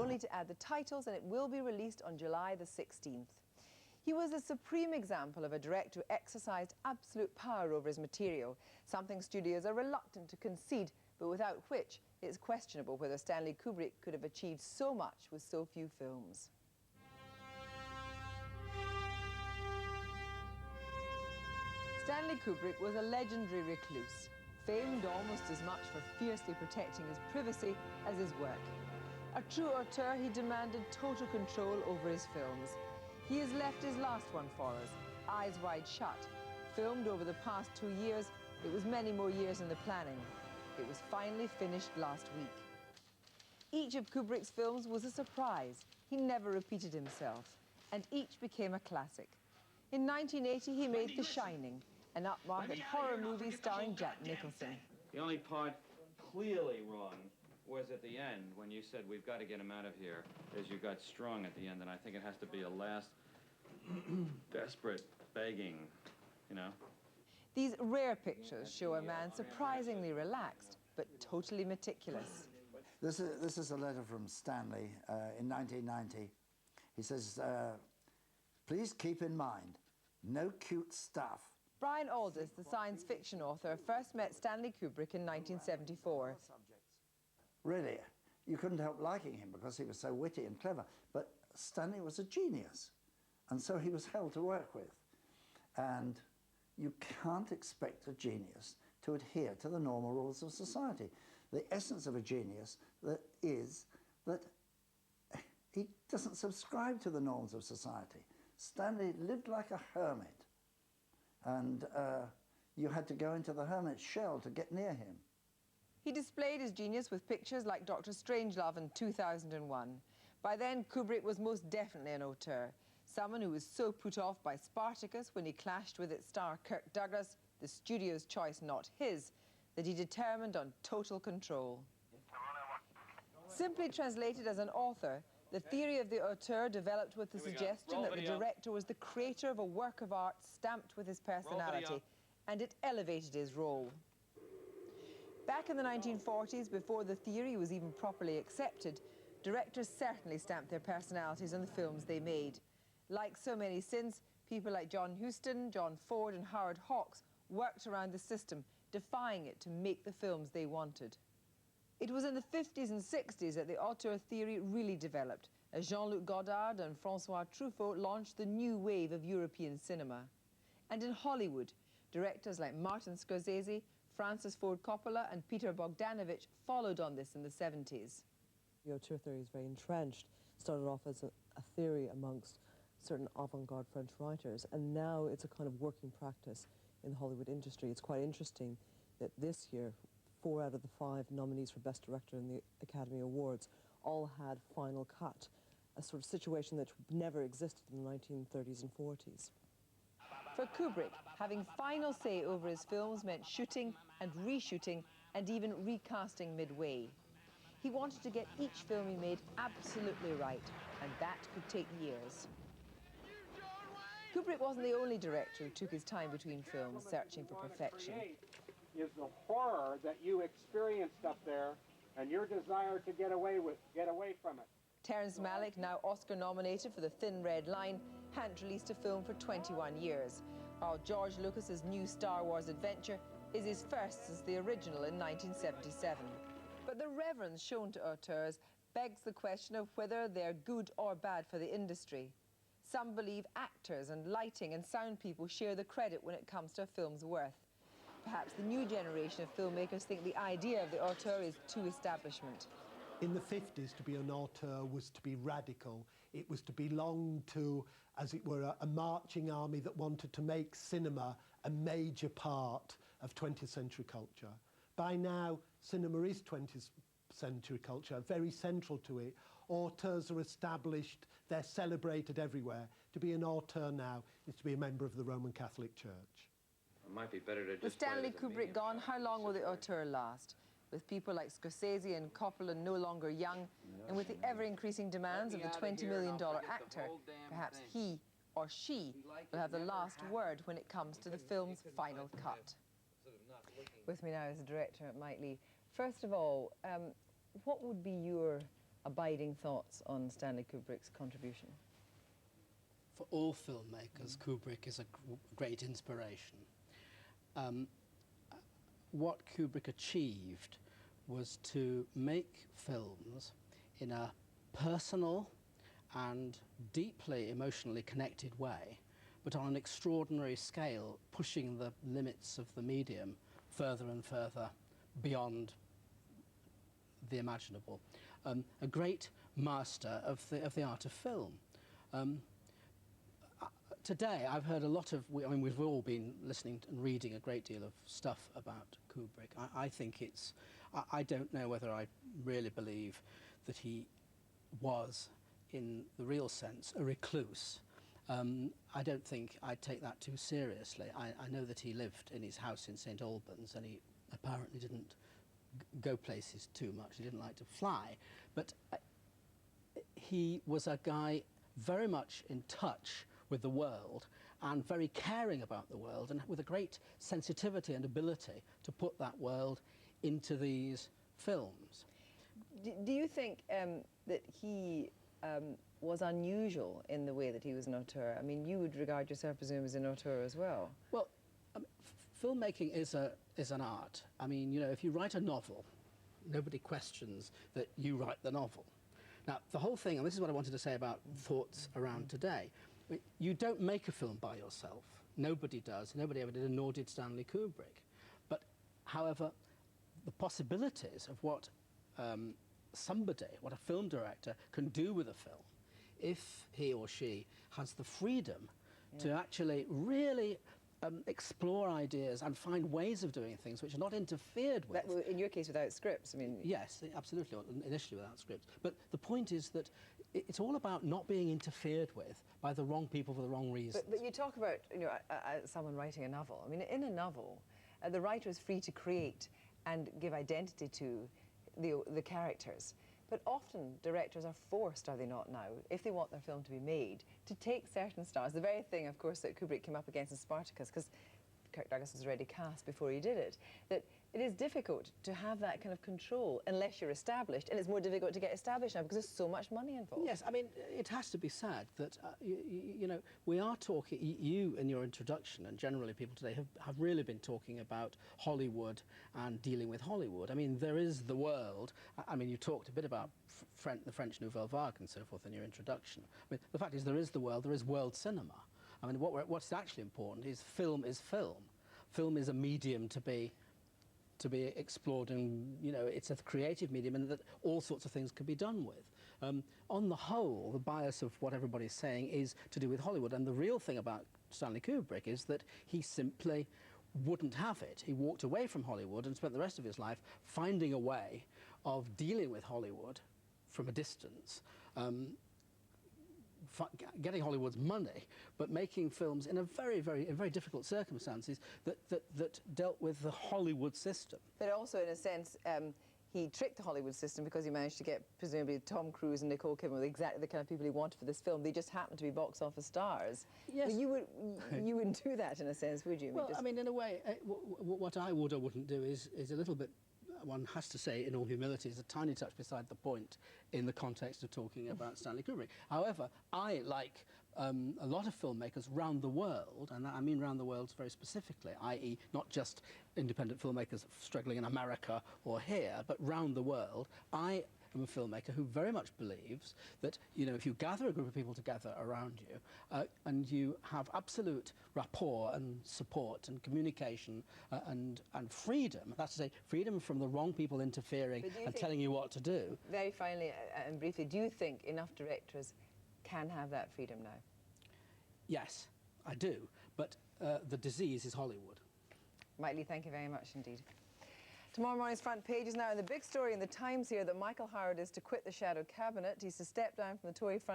only to add the titles, and it will be released on July the 16th. He was a supreme example of a director who exercised absolute power over his material, something studios are reluctant to concede, but without which it's questionable whether Stanley Kubrick could have achieved so much with so few films. Stanley Kubrick was a legendary recluse, famed almost as much for fiercely protecting his privacy as his work. A true auteur, he demanded total control over his films. He has left his last one for us, Eyes Wide Shut. Filmed over the past 2 years, it was many more years in the planning. It was finally finished last week. Each of Kubrick's films was a surprise. He never repeated himself, and each became a classic. In 1980, he made The Shining, an upmarket horror movie starring Jack Nicholson. The only part clearly wrong was at the end, when you said, we've got to get him out of here, as you got strong at the end, and I think it has to be a last desperate begging, you know? These rare pictures show a man surprisingly relaxed, but totally meticulous. This is a letter from Stanley in 1990. He says, please keep in mind, no cute stuff. Brian Aldiss, the science fiction author, first met Stanley Kubrick in 1974. Really, you couldn't help liking him because he was so witty and clever. But Stanley was a genius, and so he was hell to work with. And you can't expect a genius to adhere to the normal rules of society. The essence of a genius is that he doesn't subscribe to the norms of society. Stanley lived like a hermit, and you had to go into the hermit's shell to get near him. He displayed his genius with pictures like Dr. Strangelove in 2001. By then, Kubrick was most definitely an auteur, someone who was so put off by Spartacus when he clashed with its star Kirk Douglas, the studio's choice not his, that he determined on total control. Simply translated as an author, the theory of the auteur developed with the suggestion that the director was the creator of a work of art stamped with his personality, and it elevated his role. Back in the 1940s, before the theory was even properly accepted, directors certainly stamped their personalities on the films they made. Like so many since, people like John Huston, John Ford and Howard Hawks worked around the system, defying it to make the films they wanted. It was in the 50s and 60s that the auteur theory really developed, as Jean-Luc Godard and François Truffaut launched the new wave of European cinema. And in Hollywood, directors like Martin Scorsese, Francis Ford Coppola and Peter Bogdanovich followed on this in the 70s. The auteur theory is very entrenched. Started off as a theory amongst certain avant-garde French writers, and now it's a kind of working practice in the Hollywood industry. It's quite interesting that this year, 4 out of the 5 nominees for Best Director in the Academy Awards all had final cut, a sort of situation that never existed in the 1930s and 40s. For Kubrick, having final say over his films meant shooting and reshooting and even recasting midway. He wanted to get each film he made absolutely right, and that could take years. Kubrick wasn't the only director who took his time between films, searching for perfection. Is the horror that you experienced up there and your desire to get away from it. Terrence Malick, now Oscar-nominated for The Thin Red Line, hadn't released a film for 21 years, while George Lucas's new Star Wars adventure is his first since the original in 1977. But the reverence shown to auteurs begs the question of whether they're good or bad for the industry. Some believe actors and lighting and sound people share the credit when it comes to a film's worth. Perhaps the new generation of filmmakers think the idea of the auteur is too establishment. In the 50s, to be an auteur was to be radical. It was to belong to, as it were, a marching army that wanted to make cinema a major part of 20th century culture. By now, cinema is 20th century culture, very central to it. Auteurs are established, they're celebrated everywhere. To be an auteur now is to be a member of the Roman Catholic Church. It might be better to just With Stanley Kubrick gone, how long will the auteur last? With people like Scorsese and Coppola no longer young, and with the ever-increasing demands of the $20 million actor, perhaps he or she will have the last word when it comes to the film's final cut. With me now is the director, Mike Leigh. First of all, what would be your abiding thoughts on Stanley Kubrick's contribution? For all filmmakers, Kubrick is a great inspiration. What Kubrick achieved was to make films in a personal and deeply emotionally connected way, but on an extraordinary scale, pushing the limits of the medium further and further beyond the imaginable. A great master of the art of film. Today, I've heard a lot of, I mean, we've all been listening and reading a great deal of stuff about Kubrick. I think it's, I don't know whether I really believe that he was, in the real sense, a recluse. I don't think I'd take that too seriously. I know that he lived in his house in St. Albans, and he apparently didn't go places too much. He didn't like to fly. But he was a guy very much in touch with the world and very caring about the world, and with a great sensitivity and ability to put that world into these films. Do you think that he was unusual in the way that he was an auteur? I mean, you would regard yourself, presumably, as an auteur as well. Well, filmmaking is an art. I mean, you know, if you write a novel, nobody questions that you write the novel. Now, the whole thing, and this is what I wanted to say about thoughts around today, you don't make a film by yourself. Nobody does. Nobody ever did, and nor did Stanley Kubrick. But, however, the possibilities of what what a film director can do with a film, if he or she has the freedom to actually really explore ideas and find ways of doing things which are not interfered with. In your case, without scripts, I mean... Yes, absolutely, initially without scripts. But the point is that it's all about not being interfered with by the wrong people for the wrong reasons. But you talk about, you know, someone writing a novel. I mean, in a novel, the writer is free to create and give identity to the characters. But often directors are forced, are they not now, if they want their film to be made, to take certain stars. The very thing, of course, that Kubrick came up against in Spartacus, because Kirk Douglas was already cast before he did it, that it is difficult to have that kind of control unless you're established, and it's more difficult to get established now because there's so much money involved. Yes, I mean, it has to be said that, you know, we are talking, you in your introduction, and generally people today have really been talking about Hollywood and dealing with Hollywood. I mean, there is the world. I mean, you talked a bit about the French Nouvelle Vague and so forth in your introduction. I mean, the fact is there is the world, there is world cinema. I mean, what's actually important is film is film. Film is a medium to be explored, and, you know, it's a creative medium, and that all sorts of things can be done with. On the whole, the bias of what everybody's saying is to do with Hollywood, and the real thing about Stanley Kubrick is that he simply wouldn't have it. He walked away from Hollywood and spent the rest of his life finding a way of dealing with Hollywood from a distance, getting Hollywood's money, but making films in very difficult circumstances that dealt with the Hollywood system. But also, in a sense, he tricked the Hollywood system because he managed to get, presumably, Tom Cruise and Nicole Kidman with exactly the kind of people he wanted for this film. They just happened to be box office stars. Yes. Well, you wouldn't do that, in a sense, would you? Well, I mean, in a way, what I would or wouldn't do is a little bit, one has to say in all humility, is a tiny touch beside the point in the context of talking about Stanley Kubrick. However, I, like a lot of filmmakers round the world, and I mean round the world very specifically, i.e. not just independent filmmakers struggling in America or here, but round the world, I am a filmmaker who very much believes that, you know, if you gather a group of people together around you and you have absolute rapport and support and communication and freedom, that's to say, freedom from the wrong people interfering and telling you what to do. Very finally and briefly, do you think enough directors can have that freedom now? Yes, I do, but the disease is Hollywood. Mike Leigh, thank you very much indeed. Tomorrow morning's front page is now in the big story in the Times here that Michael Howard is to quit the shadow cabinet. He's to step down from the Tory front.